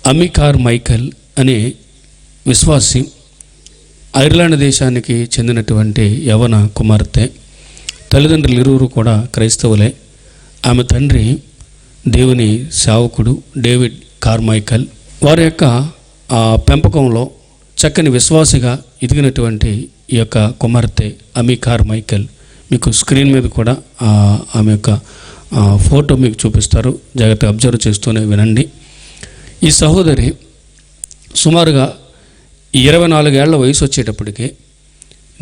అమీ Michael అనే విశ్వాసి, Ireland దేశానికి చెందినటువంటి యవన కుమార్తె. తల్లిదండ్రులు ఇరువురు కూడా క్రైస్తవులే. ఆమె తండ్రి దేవుని సేవకుడు డేవిడ్ కార్మైకల్. వారి యొక్క పెంపకంలో చక్కని విశ్వాసిగా ఎదిగినటువంటి ఈ యొక్క కుమార్తె అమీ మైకెల్. మీకు స్క్రీన్ మీద కూడా ఆమె యొక్క ఫోటో మీకు చూపిస్తారు, జాగ్రత్తగా అబ్జర్వ్ చేస్తూనే వినండి. ఈ సహోదరి సుమారుగా 24 ఏళ్ల వయసు వచ్చేటప్పటికే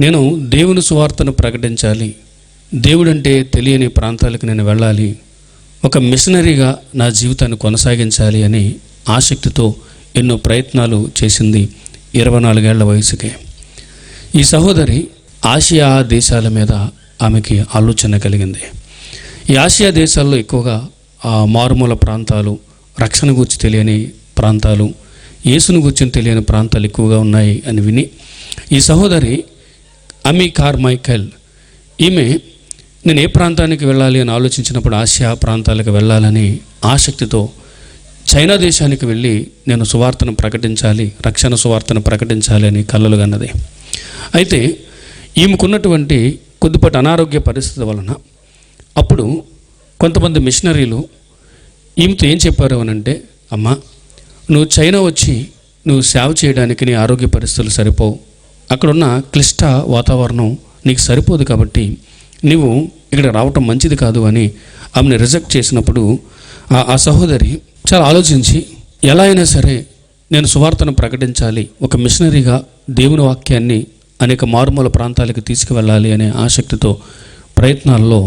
నేను దేవుని సువార్తను ప్రకటించాలి, దేవుడంటే తెలియని ప్రాంతాలకు నేను వెళ్ళాలి, ఒక మిషనరీగా నా జీవితాన్ని కొనసాగించాలి అని ఆసక్తితో ఎన్నో ప్రయత్నాలు చేసింది 24 ఏళ్ల వయసుకే. ఈ సహోదరి ఆసియా దేశాల మీద ఆమెకి ఆలోచన కలిగింది. ఈ ఆసియా దేశాల్లో ఎక్కువగా మారుమూల ప్రాంతాలు, రక్షణ గురించి తెలియని ప్రాంతాలు, యేసును గురించి తెలియని ప్రాంతాలు ఎక్కువగా ఉన్నాయి అని విని ఈ సహోదరి అమీ మైకెల్ ఈమె నేను ఏ ప్రాంతానికి వెళ్ళాలి అని ఆలోచించినప్పుడు ఆసియా ప్రాంతాలకు వెళ్ళాలని ఆసక్తితో చైనా దేశానికి వెళ్ళి నేను సువార్తను ప్రకటించాలి, రక్షణ సువార్తను ప్రకటించాలి అని కలలు కన్నది. అయితే ఈమెకున్నటువంటి కొద్దిపాటి అనారోగ్య పరిస్థితి వలన అప్పుడు కొంతమంది మిషనరీలు ఈమెతో ఏం చెప్పారు అని అంటే, అమ్మ నువ్వు చైనా వచ్చి నువ్వు సేవ చేయడానికి నీ ఆరోగ్య పరిస్థితులు సరిపోవు, అక్కడున్న క్లిష్ట వాతావరణం నీకు సరిపోదు, కాబట్టి నువ్వు ఇక్కడ రావటం మంచిది కాదు అని ఆమెను రిజెక్ట్ చేసినప్పుడు ఆ సహోదరి చాలా ఆలోచించి ఎలా అయినా సరే నేను సువార్తను ప్రకటించాలి, ఒక మిషనరీగా దేవుని వాక్యాన్ని అనేక మారుమూల ప్రాంతాలకు తీసుకువెళ్ళాలి అనే ఆసక్తితో ప్రయత్నాల్లో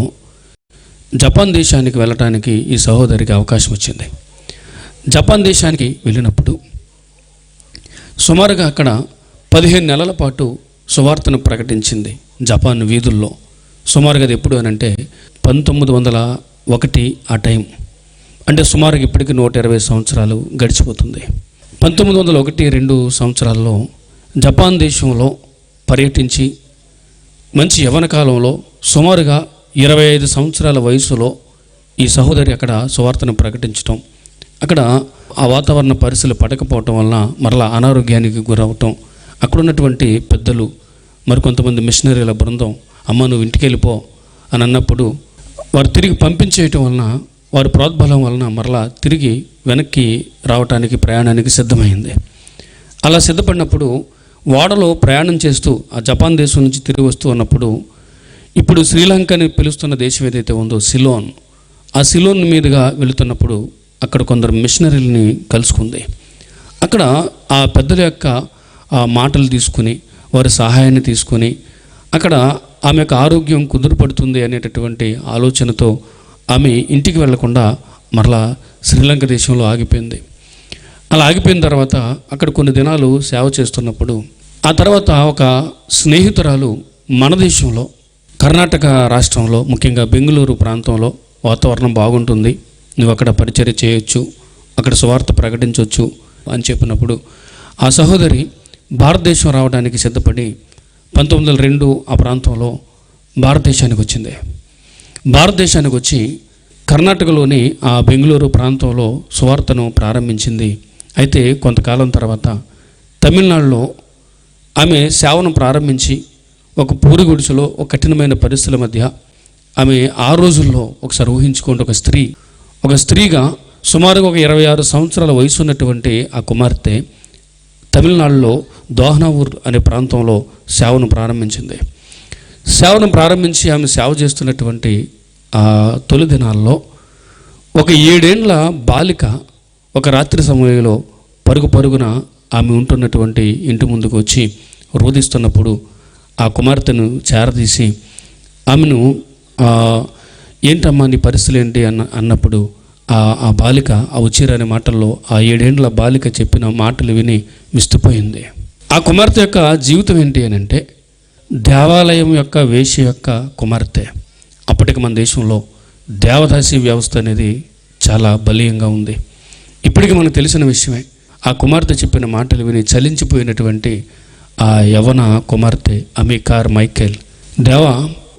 జపాన్ దేశానికి వెళ్ళటానికి ఈ సహోదరికి అవకాశం వచ్చింది. జపాన్ దేశానికి వెళ్ళినప్పుడు సుమారుగా అక్కడ 15 నెలల పాటు సువార్తను ప్రకటించింది జపాన్ వీధుల్లో. సుమారుగా అది ఎప్పుడు అని అంటే 1901 ఆ టైం, అంటే సుమారుగా ఇప్పటికి 120 సంవత్సరాలు గడిచిపోతుంది. 1901-2 సంవత్సరాల్లో జపాన్ దేశంలో పర్యటించి మంచి యవ్వన కాలంలో సుమారుగా 25 సంవత్సరాల వయసులో ఈ సహోదరి అక్కడ సువార్తను ప్రకటించటం, అక్కడ ఆ వాతావరణ పరిస్థితులు పడకపోవటం వలన మరలా అనారోగ్యానికి గురవటం, అక్కడ ఉన్నటువంటి పెద్దలు మరికొంతమంది మిషనరీల బృందం అమ్మ నువ్వు ఇంటికి వెళ్ళిపో అని అన్నప్పుడు వారు తిరిగి పంపించేయటం వలన వారి ప్రోద్బలం వలన మరలా తిరిగి వెనక్కి రావటానికి ప్రయాణానికి సిద్ధమైంది. అలా సిద్ధపడినప్పుడు ఓడలో ప్రయాణం చేస్తూ ఆ జపాన్ దేశం నుంచి తిరిగి వస్తూ ఉన్నప్పుడు ఇప్పుడు శ్రీలంక అని పిలుస్తున్న దేశం ఏదైతే ఉందో సిలోన్, ఆ సిలోన్ మీదుగా వెళుతున్నప్పుడు అక్కడ కొందరు మిషనరీలని కలుసుకుంది. అక్కడ ఆ పెద్దల యొక్క మాటలు తీసుకుని వారి సహాయాన్ని తీసుకుని అక్కడ ఆమె యొక్క ఆరోగ్యం కుదురుపడుతుంది అనేటటువంటి ఆలోచనతో ఆమె ఇంటికి వెళ్లకుండా మరలా శ్రీలంక దేశంలో ఆగిపోయింది. అలా ఆగిపోయిన తర్వాత అక్కడ కొన్ని దినాలు సేవ చేస్తున్నప్పుడు ఆ తర్వాత ఒక స్నేహితురాలు మన దేశంలో కర్ణాటక రాష్ట్రంలో ముఖ్యంగా బెంగళూరు ప్రాంతంలో వాతావరణం బాగుంటుంది, నువ్వు అక్కడ పరిచర్య చేయొచ్చు, అక్కడ సువార్త ప్రకటించవచ్చు అని చెప్పినప్పుడు ఆ సహోదరి భారతదేశం రావడానికి సిద్ధపడి 1902 ఆ ప్రాంతంలో భారతదేశానికి వచ్చింది. భారతదేశానికి వచ్చి కర్ణాటకలోని ఆ బెంగళూరు ప్రాంతంలో సువార్తను ప్రారంభించింది. అయితే కొంతకాలం తర్వాత తమిళనాడులో ఆమె సేవను ప్రారంభించి ఒక పూరి గుడిసెలో ఒక కఠినమైన పరిస్థితుల మధ్య ఆమె ఆ రోజుల్లో ఒకసారి ఊహించుకోండి, ఒక స్త్రీగా సుమారుగా ఒక 26 సంవత్సరాల వయసు ఉన్నటువంటి ఆ కుమార్తె తమిళనాడులో దోహనావూర్ అనే ప్రాంతంలో సేవను ప్రారంభించింది. సేవను ప్రారంభించి ఆమె సేవ చేస్తున్నటువంటి ఆ తొలి దినాల్లో ఒక 7 ఏళ్ల బాలిక ఒక రాత్రి సమయంలో పరుగున ఆమె ఉంటున్నటువంటి ఇంటి ముందుకు వచ్చి రోధిస్తున్నప్పుడు ఆ కుమార్తెను చేరదీసి ఆమెను ఏంటమ్మా నీ పరిస్థితులు ఏంటి అన్నప్పుడు ఆ బాలిక ఆ ఉచ్చిరాని మాటల్లో ఆ 7 ఏళ్ల బాలిక చెప్పిన మాటలు విని విస్తుపోయింది. ఆ కుమార్తె యొక్క జీవితం ఏంటి అని అంటే దేవాలయం యొక్క వేశ్య యొక్క కుమార్తె. అప్పటికి మన దేశంలో దేవదాసి వ్యవస్థ అనేది చాలా బలీయంగా ఉంది. ఇప్పటికి మనకు తెలిసిన విషయమే. ఆ కుమార్తె చెప్పిన మాటలు విని చలించిపోయినటువంటి ఆ యవన కుమార్తె అమీ మైకెల్, దేవా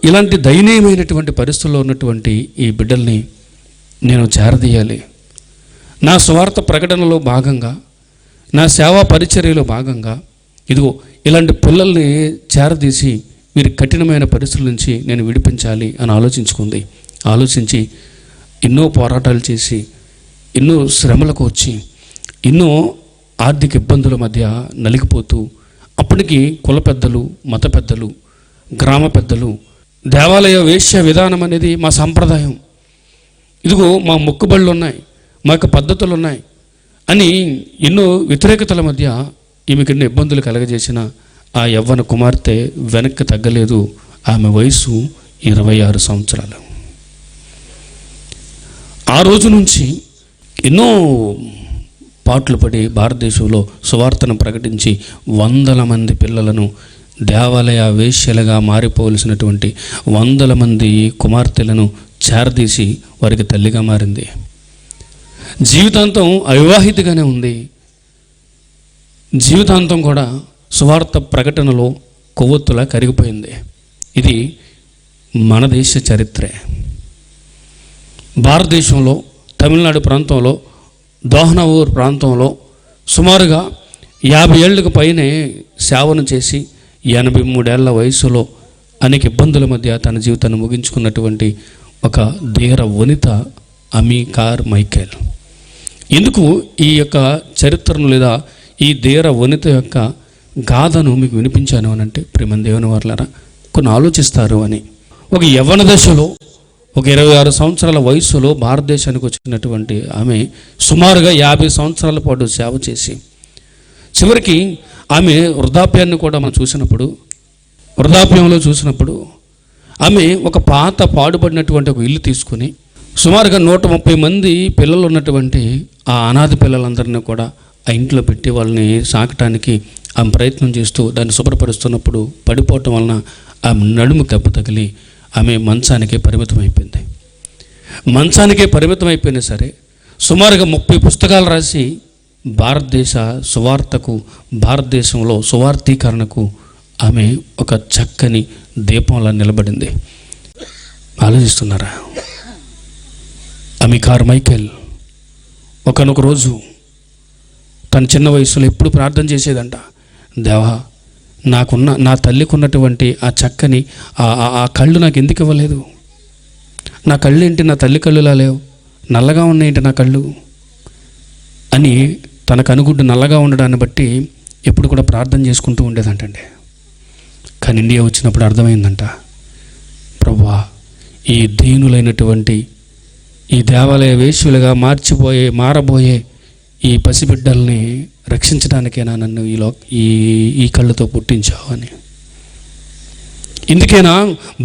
ఇలాంటి దయనీయమైనటువంటి పరిస్థితుల్లో ఉన్నటువంటి ఈ బిడ్డల్ని నేను చేరదీయాలి, నా సువార్త ప్రకటనలో భాగంగా నా సేవా పరిచర్యలో భాగంగా ఇదిగో ఇలాంటి పిల్లల్ని చేరదీసి వీరి కఠినమైన పరిస్థితుల నుంచి నేను విడిపించాలి అని ఆలోచించి ఎన్నో పోరాటాలు చేసి ఎన్నో శ్రమలకు వచ్చి ఎన్నో ఆర్థిక ఇబ్బందుల మధ్య నలిగిపోతూ అప్పటికి కుల పెద్దలు, మత పెద్దలు, గ్రామ పెద్దలు దేవాలయ వేశ్య విధానం అనేది మా సంప్రదాయం, ఇదిగో మా మొక్కుబళ్ళు ఉన్నాయి, మా యొక్క పద్ధతులు ఉన్నాయి అని ఎన్నో వ్యతిరేకతల మధ్య ఈమెకి ఎన్నో ఇబ్బందులు కలగజేసిన ఆ యవ్వన కుమార్తె వెనక్కి తగ్గలేదు. ఆమె వయసు 26 సంవత్సరాలు. ఆ రోజు నుంచి ఎన్నో పాటలు పడి భారతదేశంలో సువార్తను ప్రకటించి వందల మంది పిల్లలను దేవాలయ వేశ్యలుగా మారిపోవలసినటువంటి వందల మంది కుమార్తెలను చేరదీసి వారికి తల్లిగా మారింది. జీవితాంతం అవివాహితగానే ఉంది. జీవితాంతం కూడా సువార్త ప్రకటనలో కొవ్వొత్తులా కరిగిపోయింది. ఇది మన దేశ చరిత్రే. భారతదేశంలో తమిళనాడు ప్రాంతంలో దోహనవూర్ ప్రాంతంలో సుమారుగా 50 ఏళ్లకు పైనే సేవను చేసి 83 ఏళ్ల వయసులో అనేక ఇబ్బందుల మధ్య తన జీవితాన్ని ముగించుకున్నటువంటి ఒక ధీర వనిత అమీకార్ మైకేల్. ఎందుకు ఈ యొక్క చరిత్రను లేదా ఈ ధీర వనిత యొక్క గాథను మీకు వినిపించాను అని అంటే, ప్రియమైన దేవుని వారలారా, కొన్ని ఆలోచిస్తారు అని. ఒక యవ్వన దశలో ఒక 26 సంవత్సరాల వయసులో భారతదేశానికి వచ్చినటువంటి ఆమె సుమారుగా 50 సంవత్సరాల పాటు సేవ చేసి చివరికి ఆమె వృద్ధాప్యంలో చూసినప్పుడు ఆమె ఒక పాత పాడుపడినటువంటి ఒక ఇల్లు తీసుకుని సుమారుగా 130 మంది పిల్లలు ఉన్నటువంటి ఆ అనాథ పిల్లలందరినీ కూడా ఆ ఇంట్లో పెట్టి వాళ్ళని సాకటానికి ఆమె ప్రయత్నం చేస్తూ దాన్ని శుభ్రపరుస్తున్నప్పుడు పడిపోవటం వలన ఆమె నడుము దెబ్బ తగిలి ఆమె మంచానికే పరిమితం అయిపోయినా సరే సుమారుగా 30 పుస్తకాలు రాసి భారతదేశ సువార్తకు, భారతదేశంలో సువార్తీకరణకు ఆమె ఒక చక్కని దీపంలా నిలబడింది. ఆలోచిస్తున్నారా? అమీకార్ మైకేల్ ఒకనొక రోజు తన చిన్న వయసులో ఎప్పుడు ప్రార్థన చేసేదంట, దేవా, నా తల్లికి ఉన్నటువంటి ఆ చక్కని ఆ కళ్ళు నాకు ఎందుకు ఇవ్వలేదు? నా కళ్ళు ఏంటి నా తల్లి కళ్ళులా లేవు, నల్లగా ఉన్నాయేంటి నా కళ్ళు అని తన కనుగుడ్డు నల్లగా ఉండడాన్ని బట్టి ఎప్పుడు కూడా ప్రార్థన చేసుకుంటూ ఉండేదంటండి. కానీ ఇండియా వచ్చినప్పుడు అర్థమైందంట, ప్రభువా, ఈ దీనులైనటువంటి ఈ దేవాలయ వేశ్యులుగా మారబోయే ఈ పసిబిడ్డల్ని రక్షించడానికైనా నన్ను ఈ కళ్ళతో పుట్టించావు అని. ఇందుకేనా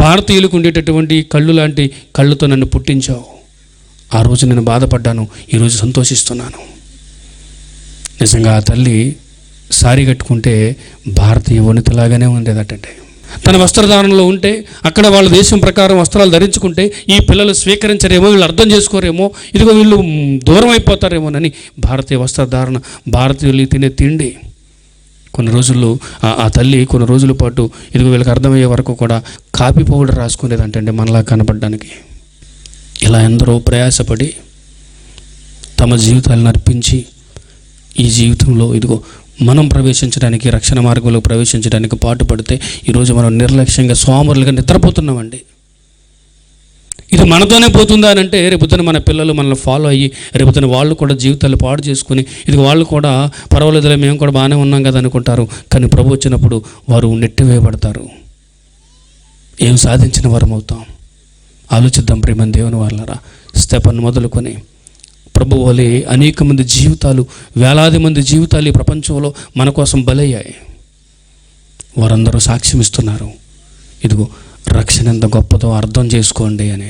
భారతీయులకు ఉండేటటువంటి కళ్ళు లాంటి కళ్ళుతో నన్ను పుట్టించావు? ఆ రోజు నేను బాధపడ్డాను, ఈరోజు సంతోషిస్తున్నాను. నిజంగా ఆ తల్లి సారీ కట్టుకుంటే భారతీయ వనితలాగానే ఉండేదటండి. తన వస్త్రధారణలో ఉంటే అక్కడ వాళ్ళ దేశం ప్రకారం వస్త్రాలు ధరించుకుంటే ఈ పిల్లలు స్వీకరించరేమో, వీళ్ళు అర్థం చేసుకోరేమో, ఇదిగో వీళ్ళు దూరం అయిపోతారేమోనని భారతీయ వస్త్రధారణ, భారతీయులు తినే తిండి. కొన్ని రోజుల్లో ఆ తల్లి కొన్ని రోజుల పాటు ఇదిగో వీళ్ళకి అర్థమయ్యే వరకు కూడా కాఫీ పౌడర్ రాసుకునేదంటండి మనలా కనపడడానికి. ఇలా ఎందరో ప్రయాసపడి తమ జీవితాలను అర్పించి ఈ జీవితంలో ఇదిగో మనం ప్రవేశించడానికి, రక్షణ మార్గంలో ప్రవేశించడానికి పాటుపడితే ఈరోజు మనం నిర్లక్ష్యంగా సోమరులుగా నిద్రపోతున్నామండి. ఇది మనతోనే పోతుందా అని అంటే రేపుతోనే మన పిల్లలు మనల్ని ఫాలో అయ్యి రేపుతోనే వాళ్ళు కూడా జీవితాలు పాడు చేసుకుని ఇది వాళ్ళు కూడా పర్వాలేదులే, మేము కూడా బాగానే ఉన్నాం కదా అనుకుంటారు. కానీ ప్రభు వచ్చినప్పుడు వారు నెట్టివేయబడతారు. ఏం సాధించిన వారం అవుతాం? ఆలోచిద్దాం ప్రియమైన దేవుని వాళ్ళరా. స్టెఫన్ మొదలుకొని ప్రభు వలె అనేక మంది జీవితాలు, వేలాది మంది జీవితాలు ఈ ప్రపంచంలో మన కోసం బలయ్యాయి. వారందరూ సాక్ష్యం ఇస్తున్నారు, ఇదిగో రక్షణ ఎంత గొప్పదో అర్థం చేసుకోండి అని.